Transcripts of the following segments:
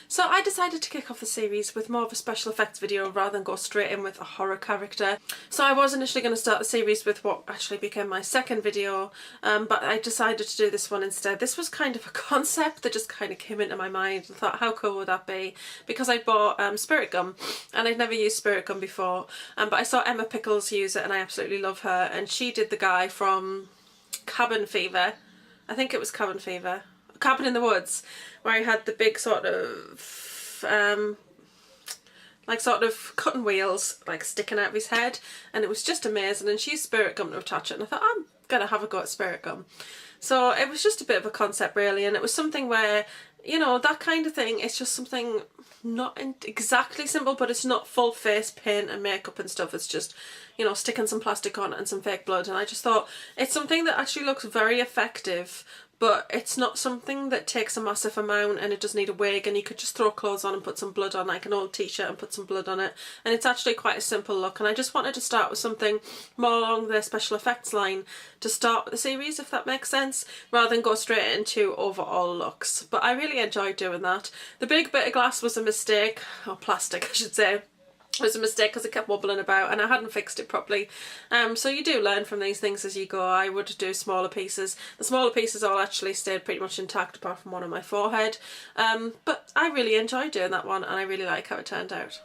So I decided to kick off the series with more of a special effects video rather than go straight in with a horror character. So I was initially going to start the series with what actually became my second video, but I decided to do this one instead. This was kind of a concept that just kind of came into my mind. I thought, how cool would that be? Because I bought spirit gum, and I'd never used spirit gum before, but I saw Emma Pickles use it and I absolutely love her, and she did the guy from Cabin Fever. I think it was Cabin Fever. Cabin in the Woods, where he had the big sort of like sort of cutting wheels like sticking out of his head, and it was just amazing. And she used spirit gum to attach it, and I thought, I'm gonna have a go at spirit gum. So it was just a bit of a concept really, and it was something where, you know, that kind of thing, it's just something not exactly simple, but it's not full face paint and makeup and stuff. It's just, you know, sticking some plastic on it and some fake blood, and I just thought it's something that actually looks very effective, but it's not something that takes a massive amount, and it doesn't need a wig, and you could just throw clothes on and put some blood on, like an old t-shirt, and put some blood on it, and it's actually quite a simple look. And I just wanted to start with something more along the special effects line to start with the series, if that makes sense, rather than go straight into overall looks. But I really enjoyed doing that. The big bit of glass was a mistake, or plastic I should say. It was a mistake because it kept wobbling about and I hadn't fixed it properly. So you do learn from these things as you go. I would do smaller pieces. The smaller pieces all actually stayed pretty much intact apart from one on my forehead. But I really enjoyed doing that one, and I really like how it turned out.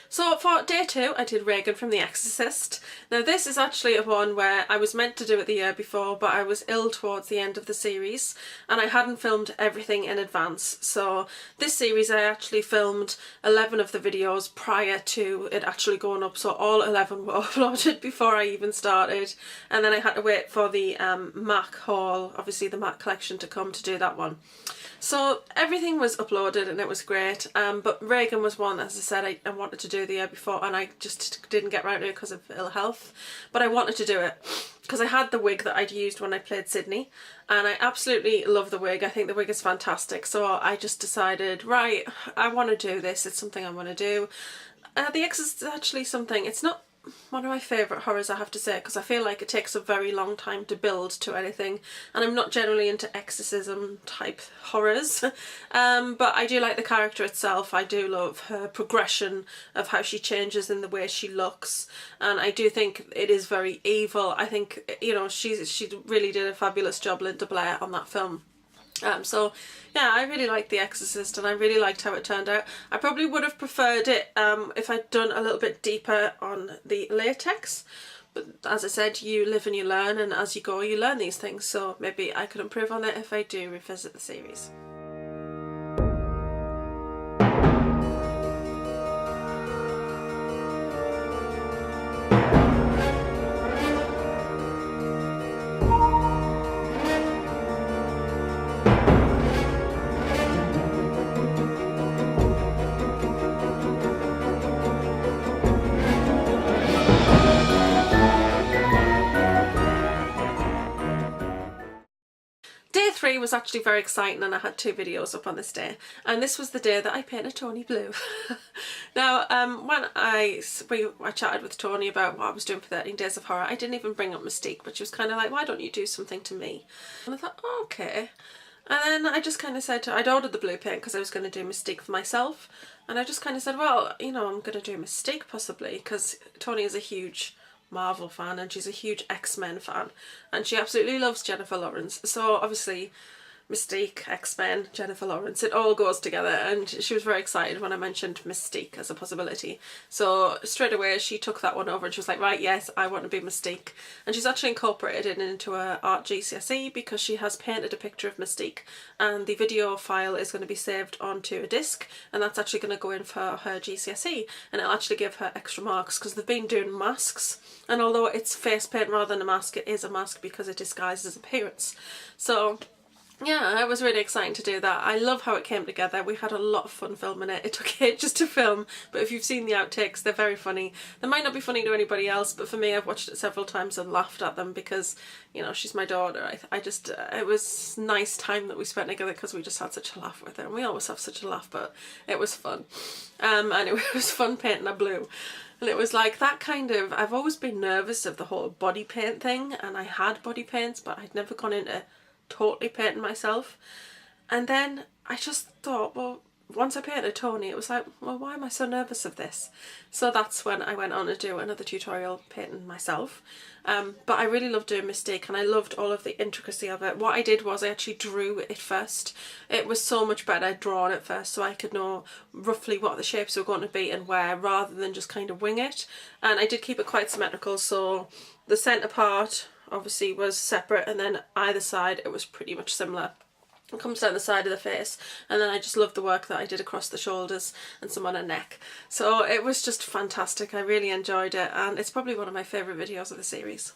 So for day 2 I did Regan from The Exorcist. Now this is actually a one where I was meant to do it the year before, but I was ill towards the end of the series and I hadn't filmed everything in advance. So this series I actually filmed 11 of the videos prior to it actually going up, so all 11 were uploaded before I even started, and then I had to wait for the MAC haul, obviously the MAC collection, to come to do that one. So everything was uploaded and it was great, but Regan was one, as I said, I wanted to do the year before and I just didn't get around to it because of ill health, but I wanted to do it because I had the wig that I'd used when I played Sydney and I absolutely love the wig. I think the wig is fantastic, so I just decided, right, I want to do this, it's something I want to do. The Exorcist is actually something, it's not one of my favourite horrors, I have to say, because I feel like it takes a very long time to build to anything, and I'm not generally into exorcism type horrors, but I do like the character itself. I do love her progression of how she changes in the way she looks, and I do think it is very evil. I think, you know, she really did a fabulous job, Linda Blair, on that film. So yeah, I really liked The Exorcist and I really liked how it turned out. I probably would have preferred it if I'd done a little bit deeper on the latex, but as I said, you live and you learn, and as you go you learn these things, so maybe I could improve on it if I do revisit the series. Day 3 was actually very exciting and I had 2 videos up on this day, and this was the day that I painted Tony blue. Now when I chatted with Tony about what I was doing for 13 Days of Horror, I didn't even bring up Mystique, but she was kind of like, why don't you do something to me? And I thought, oh, okay. And then I just kind of said, I'd ordered the blue paint because I was going to do Mystique for myself, and I just kind of said, well, you know, I'm going to do Mystique possibly, because Tony is a huge Marvel fan and she's a huge X-Men fan and she absolutely loves Jennifer Lawrence, so obviously Mystique, X-Men, Jennifer Lawrence, it all goes together, and she was very excited when I mentioned Mystique as a possibility. So straight away she took that one over and she was like, right, yes, I want to be Mystique. And she's actually incorporated it into her art GCSE because she has painted a picture of Mystique, and the video file is going to be saved onto a disc, and that's actually going to go in for her GCSE, and it'll actually give her extra marks because they've been doing masks, and although it's face paint rather than a mask, it is a mask because it disguises appearance. So yeah, it was really exciting to do that. I love how it came together. We had a lot of fun filming it. It took ages to film, but if you've seen the outtakes, they're very funny. They might not be funny to anybody else, but for me, I've watched it several times and laughed at them because, you know, she's my daughter. I just, it was nice time that we spent together because we just had such a laugh with her. And we always have such a laugh, but it was fun. And it was fun painting her blue. And it was like that kind of, I've always been nervous of the whole body paint thing, and I had body paints, but I'd never gone into totally painting myself. And then I just thought, well, once I painted Tony, it was like, well, why am I so nervous of this? So that's when I went on to do another tutorial painting myself. But I really loved doing Mystique, and I loved all of the intricacy of it. What I did was I actually drew it first. It was so much better drawn it first, so I could know roughly what the shapes were going to be and where, rather than just kind of wing it. And I did keep it quite symmetrical, so the centre part obviously was separate, and then either side it was pretty much similar. It comes down the side of the face, and then I just loved the work that I did across the shoulders and some on her neck. So it was just fantastic. I really enjoyed it, and it's probably one of my favourite videos of the series.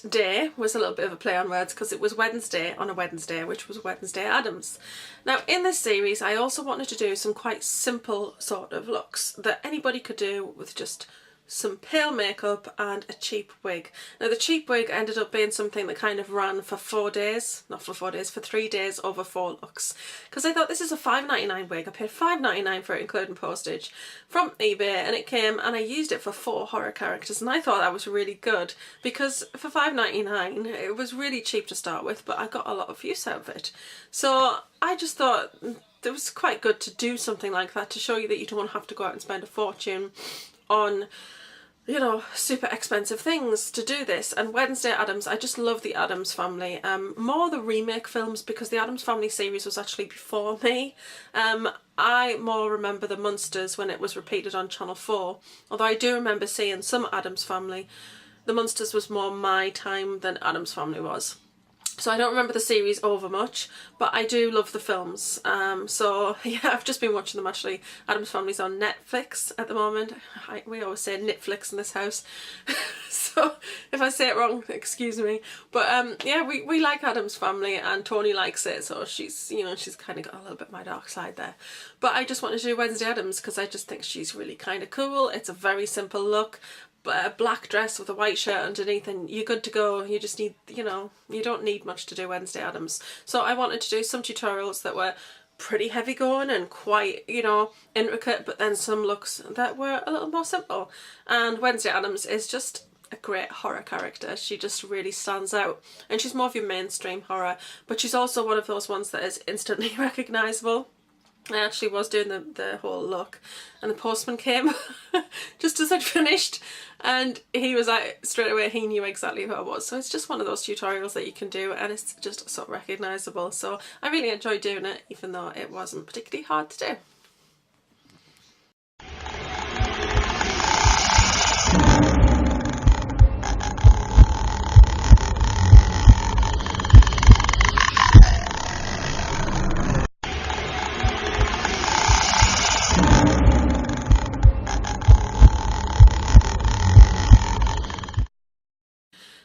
Day was a little bit of a play on words because it was Wednesday on a Wednesday, which was Wednesday Addams. Now in this series I also wanted to do some quite simple sort of looks that anybody could do with just some pale makeup and a cheap wig. Now the cheap wig ended up being something that kind of ran for 4 days, not for 4 days, for 3 days over 4 looks. Because I thought, this is a $5.99 wig, I paid $5.99 for it including postage from eBay, and it came and I used it for 4 horror characters, and I thought that was really good because for $5.99 it was really cheap to start with, but I got a lot of use out of it. So I just thought it was quite good to do something like that to show you that you don't have to go out and spend a fortune on, you know, super expensive things to do this. And Wednesday Addams, I just love the Addams family, more the remake films, because the Addams Family series was actually before me. I more remember the Munsters when it was repeated on Channel 4, although I do remember seeing some Addams Family. The Munsters was more my time than Addams Family was. So I don't remember the series over much, but I do love the films. So yeah, I've just been watching them actually. Addams Family's on Netflix at the moment. We always say Netflix in this house. So if I say it wrong, excuse me. But yeah, we like Addams Family, and Tony likes it, so she's, you know, she's kind of got a little bit my dark side there. But I just wanted to do Wednesday Addams because I just think she's really kind of cool. It's a very simple look. But a black dress with a white shirt underneath and you're good to go. You just need, you know, you don't need much to do Wednesday Addams. So I wanted to do some tutorials that were pretty heavy going and quite, you know, intricate, but then some looks that were a little more simple. And Wednesday Addams is just a great horror character. She just really stands out, and she's more of your mainstream horror, but she's also one of those ones that is instantly recognisable. I actually was doing the whole look, and the postman came just as I'd finished, and he was like, straight away he knew exactly who I was. So it's just one of those tutorials that you can do, and it's just so recognisable. So I really enjoyed doing it, even though it wasn't particularly hard to do.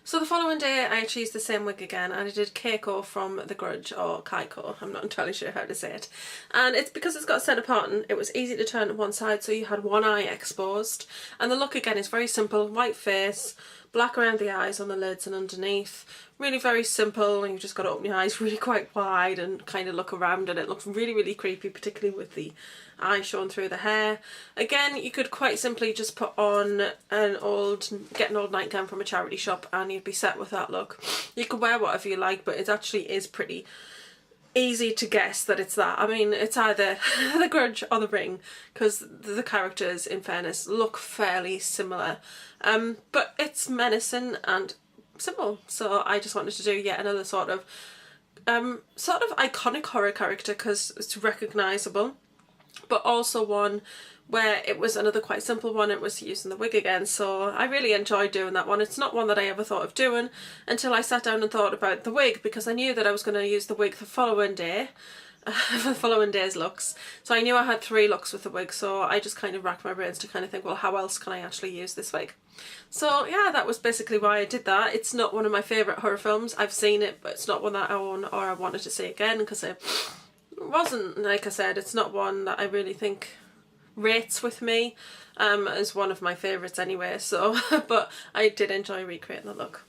So the following day I actually used the same wig again, and I did Keiko from The Grudge, or Kaiko, I'm not entirely sure how to say it. And it's because it's got a centre parting, it was easy to turn to one side, so you had one eye exposed. And the look again is very simple, white face, black around the eyes on the lids and underneath. Really very simple, and you've just got to open your eyes really quite wide and kind of look around, and it looks really, really creepy, particularly with the eye showing through the hair. Again, you could quite simply just put on get an old nightgown from a charity shop and you'd be set with that look. You could wear whatever you like, but it actually is pretty easy to guess that it's that. I mean, it's either The Grudge or The Ring, because the characters, in fairness, look fairly similar. But it's menacing and simple, so I just wanted to do yet another sort of iconic horror character because it's recognisable, but also one where it was another quite simple one. It was using the wig again, so I really enjoyed doing that one. It's not one that I ever thought of doing until I sat down and thought about the wig, because I knew that I was going to use the wig the following day, for the following day's looks. So I knew I had 3 looks with the wig, so I just kind of racked my brains to kind of think, well, how else can I actually use this wig? So yeah, that was basically why I did that. It's not one of my favourite horror films. I've seen it, but it's not one that I own or I wanted to see again, because it wasn't, like I said, it's not one that I really think rates with me as one of my favourites anyway, so but I did enjoy recreating the look.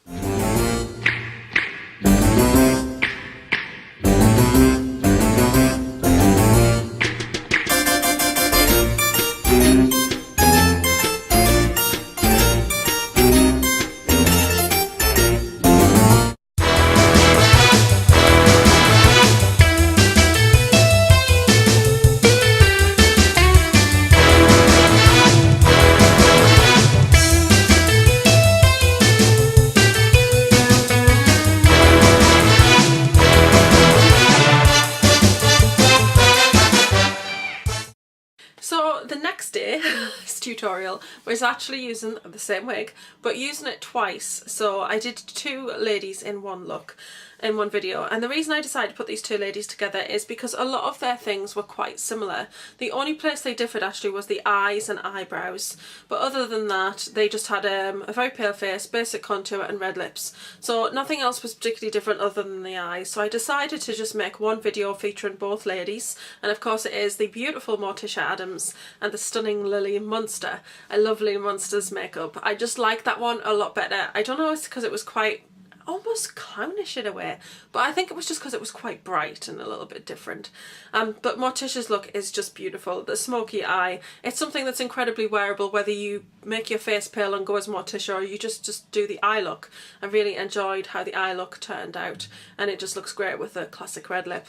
So the next day, this tutorial was actually using the same wig, but using it twice. So I did 2 ladies in one look, in one video, and the reason I decided to put these 2 ladies together is because a lot of their things were quite similar. The only place they differed actually was the eyes and eyebrows, but other than that they just had a very pale face, basic contour and red lips, so nothing else was particularly different other than the eyes. So I decided to just make one video featuring both ladies, and of course it is the beautiful Morticia Addams and the stunning Lily Munster. I love Lily Munster's makeup. I just like that one a lot better. I don't know, it's because it was quite almost clownish in a way, but I think it was just because it was quite bright and a little bit different. But Morticia's look is just beautiful. The smoky eye, it's something that's incredibly wearable, whether you make your face pale and go as Morticia or you just do the eye look. I really enjoyed how the eye look turned out, and it just looks great with the classic red lip.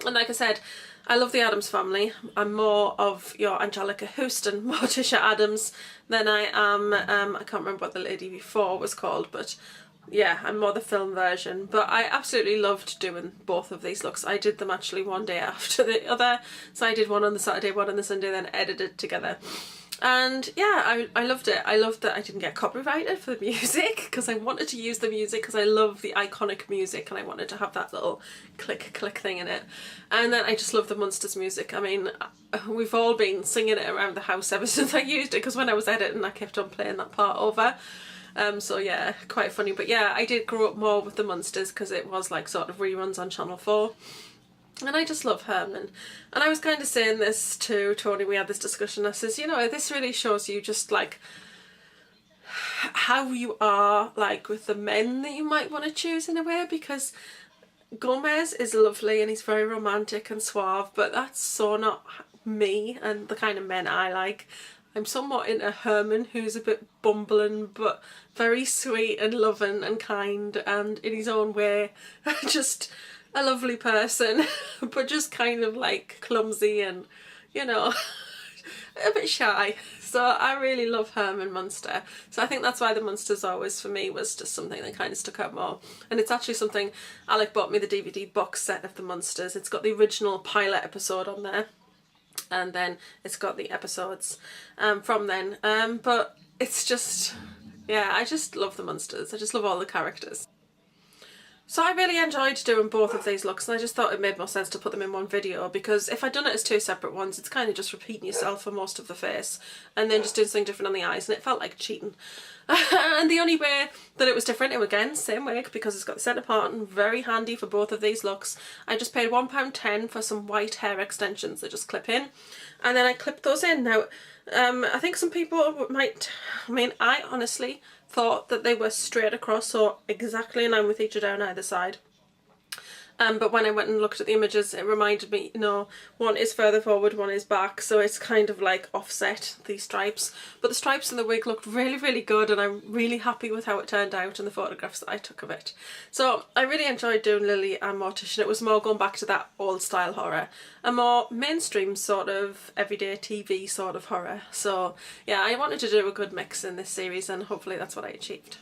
And like I said, I love the Addams family. I'm more of your Angelica Houston, Morticia Addams, than I am, I can't remember what the lady before was called, but yeah, I'm more the film version. But I absolutely loved doing both of these looks. I did them actually one day after the other, so I did one on the Saturday, one on the Sunday, then edited together. And yeah, I loved it. I loved that I didn't get copyrighted for the music, because I wanted to use the music because I love the iconic music and I wanted to have that little click click thing in it. And then I just love the Munsters music. I mean, we've all been singing it around the house ever since I used it, because when I was editing I kept on playing that part over. So yeah, quite funny. But yeah, I did grow up more with the Munsters because it was like sort of reruns on Channel 4. And I just love Herman. And I was kind of saying this to Tony, we had this discussion, I says, you know, this really shows you just like how you are like with the men that you might want to choose in a way, because Gomez is lovely and he's very romantic and suave, but that's so not me and the kind of men I like. I'm somewhat into Herman, who's a bit bumbling but very sweet and loving and kind and in his own way just a lovely person, but just kind of like clumsy and, you know, a bit shy. So I really love Herman Munster. So I think that's why the Munsters always for me was just something that kind of stuck out more. And it's actually something, Alec bought me the DVD box set of the Munsters. It's got the original pilot episode on there, and then it's got the episodes from then. But it's just, yeah, I just love the Munsters. I just love all the characters. So I really enjoyed doing both of these looks, and I just thought it made more sense to put them in one video, because if I'd done it as 2 separate ones, it's kind of just repeating yourself for most of the face and then just doing something different on the eyes, and it felt like cheating. And the only way that it was different, it was again same wig, because it's got the centre part and very handy for both of these looks. I just paid £1.10 for some white hair extensions that just clip in, and then I clipped those in. Now I think some people might, I mean, I honestly thought that they were straight across, so exactly in line with each other on either side. But when I went and looked at the images, it reminded me, one is further forward, one is back, so it's kind of like offset, these stripes. But the stripes in the wig looked really, really good, and I'm really happy with how it turned out in the photographs that I took of it. So I really enjoyed doing Lily and Mortician. It was more going back to that old style horror, a more mainstream sort of everyday TV sort of horror. So yeah, I wanted to do a good mix in this series, and hopefully that's what I achieved.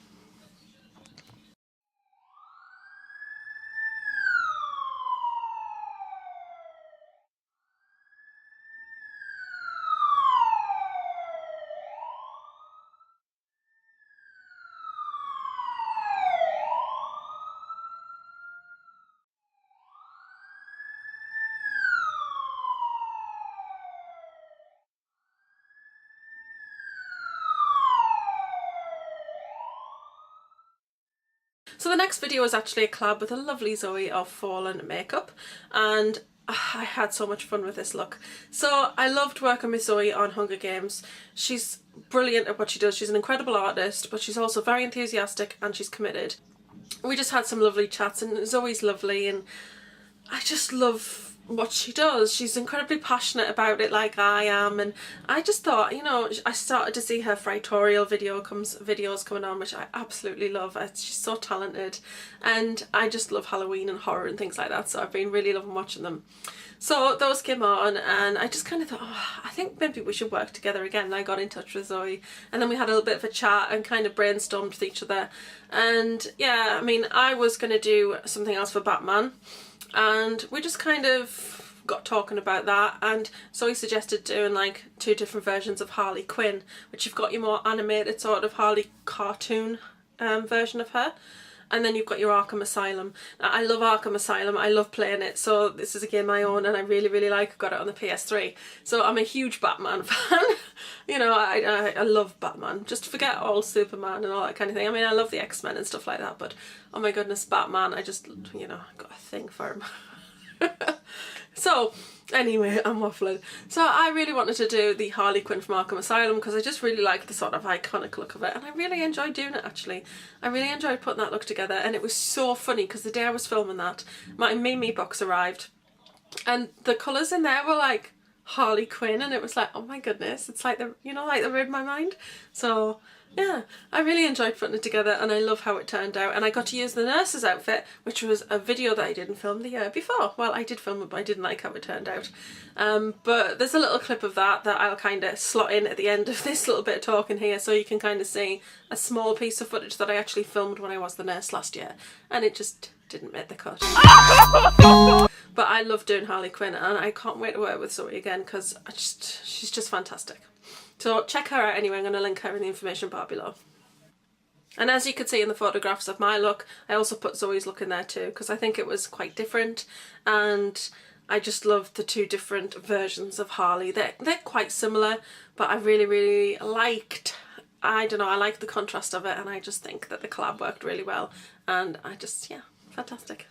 So the next video is actually a collab with a lovely Zoe of Fallen Makeup, and I had so much fun with this look. So I loved working with Zoe on Hunger Games. She's brilliant at what she does. She's an incredible artist, but she's also very enthusiastic and she's committed. We just had some lovely chats, and Zoe's lovely, and I just love what she does. She's incredibly passionate about it like I am, and I just thought, I started to see her Fritorial videos coming on, which I absolutely love. She's so talented, and I just love Halloween and horror and things like that, so I've been really loving watching them. So those came on, and I just kind of thought, I think maybe we should work together again. And I got in touch with Zoe, and then we had a little bit of a chat and kind of brainstormed with each other. And yeah, I mean, I was going to do something else for Batman, and we just kind of got talking about that, and Zoe suggested doing like 2 different versions of Harley Quinn, which you've got your more animated sort of Harley cartoon version of her, and then you've got your Arkham Asylum. Now, I love Arkham Asylum, I love playing it, so this is a game I own and I really, really like. I've got it on the PS3, so I'm a huge Batman fan. I love Batman. Just forget all Superman and all that kind of thing. I mean, I love the X-Men and stuff like that, but oh my goodness, Batman, I just, I've got a thing for him. So anyway, I'm waffling. So I really wanted to do the Harley Quinn from Arkham Asylum because I just really like the sort of iconic look of it, and I really enjoyed doing it actually. I really enjoyed putting that look together, and it was so funny because the day I was filming that, my Mimi box arrived, and the colours in there were like Harley Quinn, and it was like, oh my goodness, it's like like they read my mind. So yeah, I really enjoyed putting it together, and I love how it turned out. And I got to use the nurse's outfit, which was a video that I didn't film the year before. Well, I did film it, but I didn't like how it turned out. But there's a little clip of that I'll kind of slot in at the end of this little bit of talking here, so you can kind of see a small piece of footage that I actually filmed when I was the nurse last year, and it just didn't make the cut. But I love doing Harley Quinn, and I can't wait to work with Zoe again because she's just fantastic. So check her out anyway. I'm going to link her in the information bar below. And as you could see in the photographs of my look, I also put Zoe's look in there too, because I think it was quite different, and I just loved the 2 different versions of Harley. They're quite similar, but I really, really liked, I like the contrast of it, and I just think that the collab worked really well, and yeah, fantastic.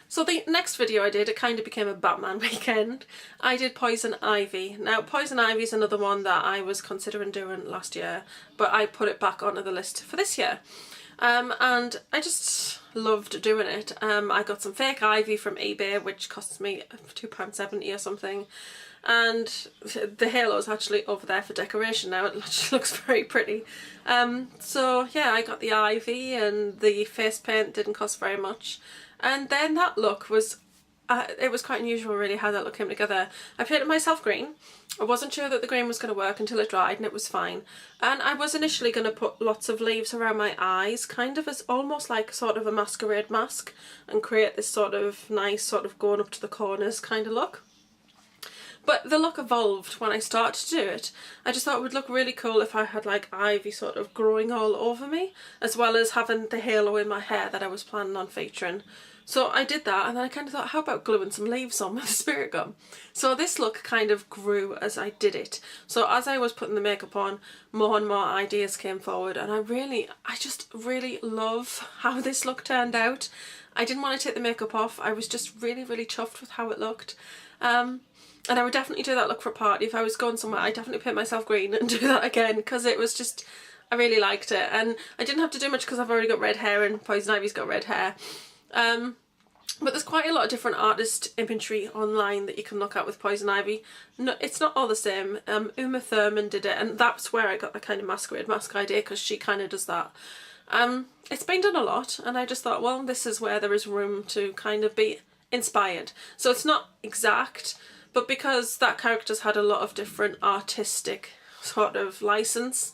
So the next video I did, it kind of became a Batman weekend. I did Poison Ivy. Now Poison Ivy is another one that I was considering doing last year, but I put it back onto the list for this year. And I just loved doing it. I got some fake ivy from eBay, which cost me £2.70 or something. And the halo is actually over there for decoration now. It just looks very pretty. So yeah, I got the ivy, and the face paint didn't cost very much. And then that look was it was quite unusual really how that look came together. I painted myself green. I wasn't sure that the green was going to work until it dried, and it was fine. And I was initially going to put lots of leaves around my eyes, kind of as almost like sort of a masquerade mask, and create this sort of nice sort of going up to the corners kind of look. But the look evolved when I started to do it. I just thought it would look really cool if I had like ivy sort of growing all over me, as well as having the halo in my hair that I was planning on featuring. So I did that, and then I kind of thought, how about gluing some leaves on with a spirit gum? So this look kind of grew as I did it. So as I was putting the makeup on, more and more ideas came forward, and I just really love how this look turned out. I didn't want to take the makeup off. I was just really, really chuffed with how it looked. And I would definitely do that look for a party. If I was going somewhere, I'd definitely paint myself green and do that again, because it was just, I really liked it. And I didn't have to do much because I've already got red hair and Poison Ivy's got red hair. But there's quite a lot of different artist imagery online that you can look at with Poison Ivy. No, it's not all the same. Uma Thurman did it, and that's where I got the kind of masquerade mask idea, because she kind of does that. It's been done a lot, and I just thought, well, this is where there is room to kind of be inspired. So it's not exact, but because that character's had a lot of different artistic sort of license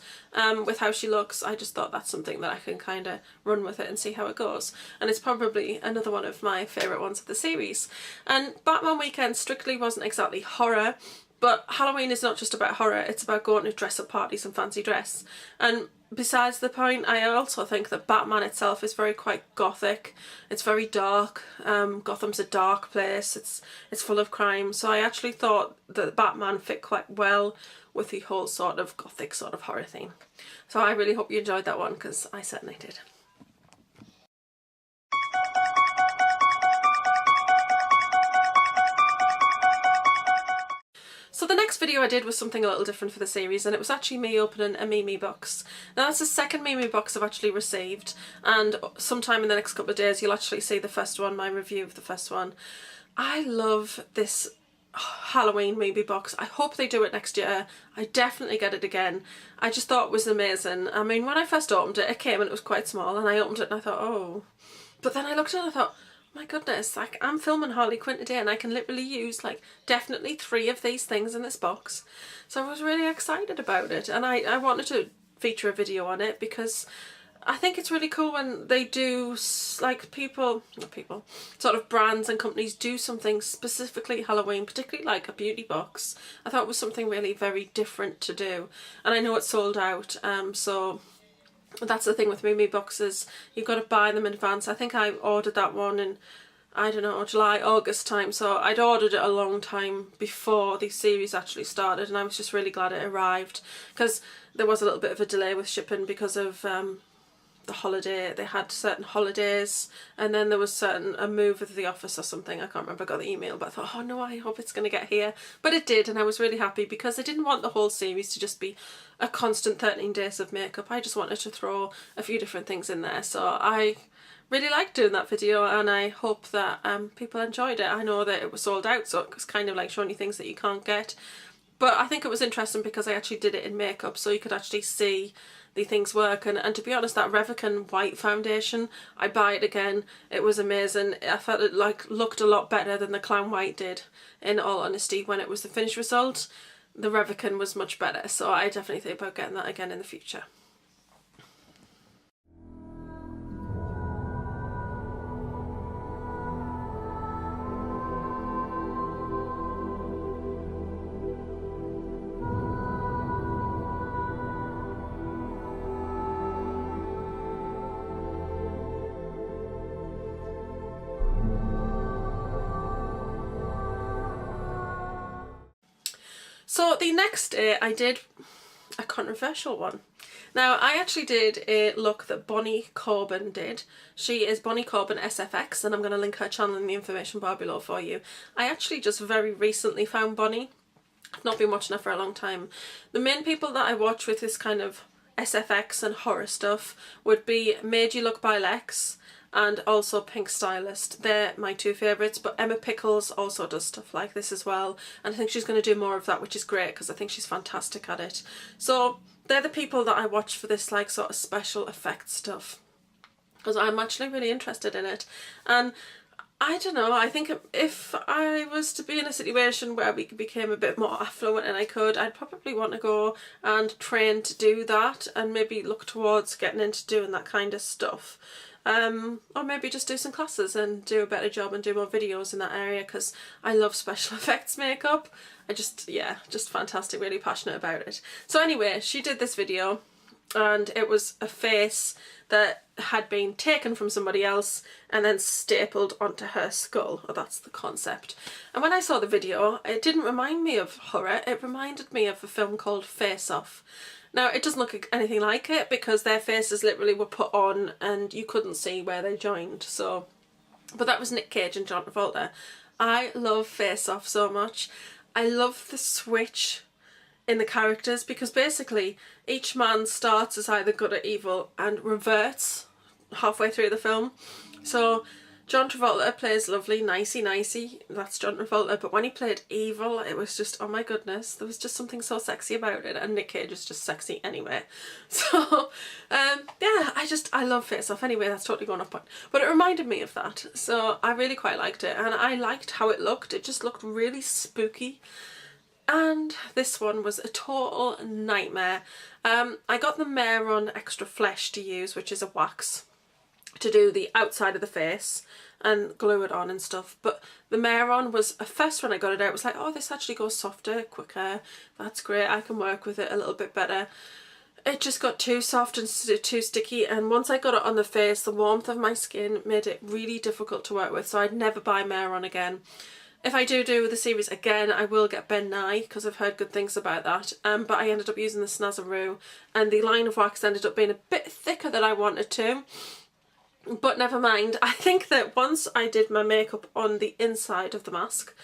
with how she looks, I just thought that's something that I can kind of run with it and see how it goes. And it's probably another one of my favourite ones of the series. And Batman Weekend strictly wasn't exactly horror, but Halloween is not just about horror, it's about going to dress-up parties and fancy dress. And besides the point, I also think that Batman itself is quite gothic. It's very dark. Gotham's a dark place. It's full of crime. So I actually thought that Batman fit quite well with the whole sort of gothic sort of horror theme. So I really hope you enjoyed that one, because I certainly did. So the next video I did was something a little different for the series, and it was actually me opening a Mimi box. Now that's the second Mimi box I've actually received, and sometime in the next couple of days you'll actually see the first one, my review of the first one. I love this Halloween Mimi box. I hope they do it next year. I definitely get it again. I just thought it was amazing. I mean, when I first opened it, it came and it was quite small, and I opened it and I thought, oh. But then I looked at it and I thought, my goodness, like, I'm filming Harley Quinn today and I can literally use like definitely 3 of these things in this box. So I was really excited about it, and I wanted to feature a video on it because I think it's really cool when they do, like, sort of brands and companies do something specifically Halloween, particularly like a beauty box. I thought it was something really very different to do, and I know it's sold out, so that's the thing with Mimi boxes, you've got to buy them in advance. I think I ordered that one in, I don't know, July, August time, so I'd ordered it a long time before the series actually started, and I was just really glad it arrived, because there was a little bit of a delay with shipping because of the holiday. They had certain holidays, and then there was a move of the office or something. I can't remember, I got the email, but I thought, oh no, I hope it's going to get here. But it did, and I was really happy because I didn't want the whole series to just be a constant 13 days of makeup. I just wanted to throw a few different things in there. So I really liked doing that video, and I hope that people enjoyed it. I know that it was sold out, so it was kind of like showing you things that you can't get. But I think it was interesting because I actually did it in makeup, so you could actually see the things work. And to be honest, that Revican white foundation, I buy it again. It was amazing. I felt it like looked a lot better than the Clown White did, in all honesty. When it was the finished result, the Revican was much better, so I definitely think about getting that again in the future. So the next day I did a controversial one. Now I actually did a look that Bonnie Corbin did. She is Bonnie Corbin SFX, and I'm going to link her channel in the information bar below for you. I actually just very recently found Bonnie. I've not been watching her for a long time. The main people that I watch with this kind of SFX and horror stuff would be Made You Look by Lex and also Pink Stylist. They're my 2 favourites, but Emma Pickles also does stuff like this as well, and I think she's going to do more of that, which is great because I think she's fantastic at it. So they're the people that I watch for this like sort of special effects stuff, because I'm actually really interested in it. And I don't know, I think if I was to be in a situation where we became a bit more affluent and I'd probably want to go and train to do that and maybe look towards getting into doing that kind of stuff. Or maybe just do some classes and do a better job and do more videos in that area, because I love special effects makeup. Yeah, just fantastic, really passionate about it. So anyway, she did this video and it was a face that had been taken from somebody else and then stapled onto her skull. Oh, that's the concept. And when I saw the video, it didn't remind me of horror, it reminded me of a film called Face Off. Now, it doesn't look anything like it because their faces literally were put on and you couldn't see where they joined. So, but that was Nick Cage and John Travolta. I love Face Off so much. I love the switch in the characters, because basically each man starts as either good or evil and reverts halfway through the film. So John Travolta plays lovely, nicey, that's John Travolta, but when he played evil, it was just, oh my goodness, there was just something so sexy about it, and Nick Cage is just sexy anyway. So yeah, I love Face Off. Anyway, that's totally gone off point, but it reminded me of that, so I really quite liked it, and I liked how it looked. It just looked really spooky. And this one was a total nightmare. I got the Mehron Extra Flesh to use, which is a wax, to do the outside of the face and glue it on and stuff. But the Mehron was, at first when I got it out, it was like, oh, this actually goes softer, quicker. That's great, I can work with it a little bit better. It just got too soft and too sticky, and once I got it on the face, the warmth of my skin made it really difficult to work with, so I'd never buy Mehron again. If I do the series again, I will get Ben Nye, because I've heard good things about that. But I ended up using the Snazaroo, and the line of wax ended up being a bit thicker than I wanted to. But never mind. I think that once I did my makeup on the inside of the mask,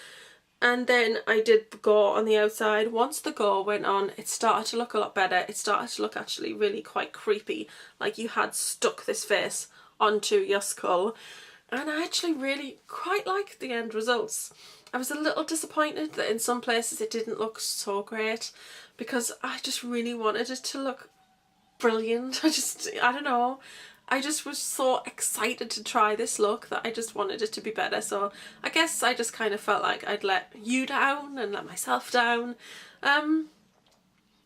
and then I did the gore on the outside, once the gore went on, it started to look a lot better. It started to look actually really quite creepy, like you had stuck this face onto your skull. And I actually really quite liked the end results. I was a little disappointed that in some places it didn't look so great, because I just really wanted it to look brilliant. I don't know. I just was so excited to try this look that I just wanted it to be better. So I guess I just kind of felt like I'd let you down and let myself down.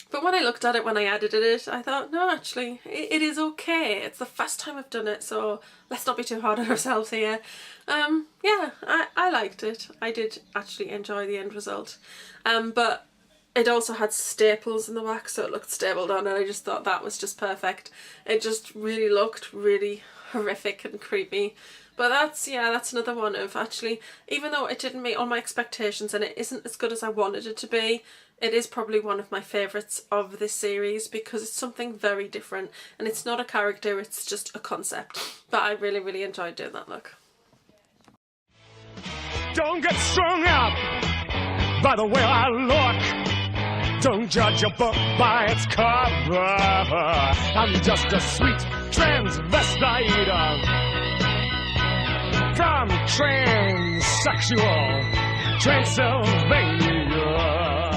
But when I looked at it, when I edited it, I thought, no, actually, it is okay. It's the first time I've done it, so let's not be too hard on ourselves here. Yeah, I liked it. I did actually enjoy the end result. But it also had staples in the wax, so it looked stapled on, and I just thought that was just perfect. It just really looked really horrific and creepy. But that's another one of, actually, even though it didn't meet all my expectations and it isn't as good as I wanted it to be, it is probably one of my favourites of this series, because it's something very different, and it's not a character, it's just a concept. But I really, really enjoyed doing that look. Don't get strung up by the way I look. Don't judge a book by its cover. I'm just a sweet transvestite from transsexual Transylvania.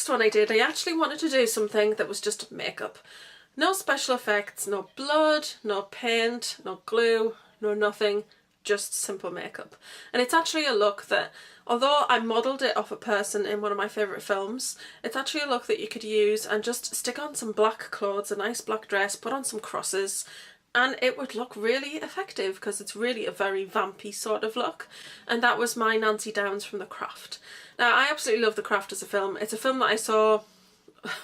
One I actually wanted to do something that was just makeup. No special effects, no blood, no paint, no glue, no nothing, just simple makeup. And it's actually a look that, although I modelled it off a person in one of my favourite films, it's actually a look that you could use and just stick on some black clothes, a nice black dress, put on some crosses, and it would look really effective, because it's really a very vampy sort of look. And that was my Nancy Downs from The Craft. Now, I absolutely love The Craft as a film. It's a film that I saw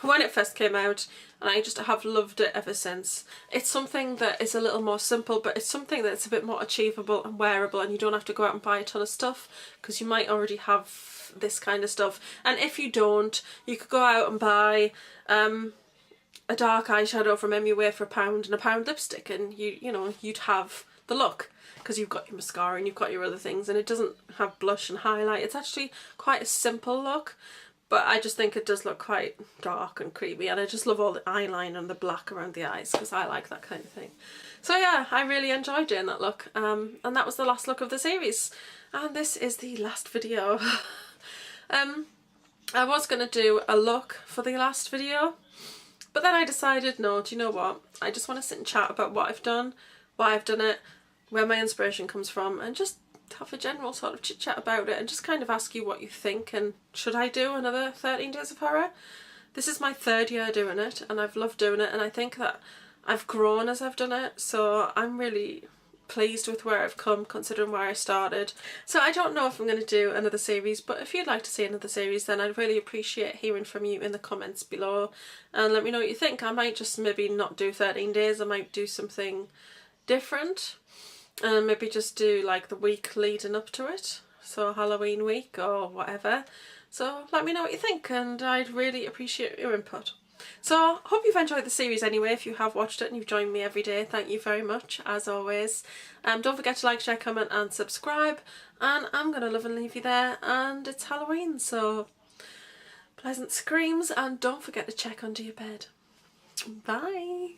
when it first came out, and I just have loved it ever since. It's something that is a little more simple, but it's something that's a bit more achievable and wearable, and you don't have to go out and buy a ton of stuff, because you might already have this kind of stuff. And if you don't, you could go out and buy a dark eyeshadow from MUA for £1 and £1 lipstick, and you'd have the look, because you've got your mascara and you've got your other things, and it doesn't have blush and highlight. It's actually quite a simple look, but I just think it does look quite dark and creepy, and I just love all the eyeliner and the black around the eyes, because I like that kind of thing. So yeah, I really enjoyed doing that look, and that was the last look of the series. And this is the last video. I was going to do a look for the last video, but then I decided, no, do you know what? I just want to sit and chat about what I've done, why I've done it, where my inspiration comes from, and just have a general sort of chit chat about it and just kind of ask you what you think, and should I do another 13 Days of Horror? This is my 3rd year doing it and I've loved doing it, and I think that I've grown as I've done it, so I'm really pleased with where I've come considering where I started. So I don't know if I'm going to do another series, but if you'd like to see another series, then I'd really appreciate hearing from you in the comments below and let me know what you think. I might just maybe not do 13 days, I might do something different and maybe just do like the week leading up to it, so Halloween week or whatever. So let me know what you think and I'd really appreciate your input. So hope you've enjoyed the series anyway. If you have watched it and you've joined me every day, thank you very much as always. Don't forget to like, share, comment and subscribe, and I'm going to love and leave you there, and it's Halloween, so pleasant screams, and don't forget to check under your bed. Bye!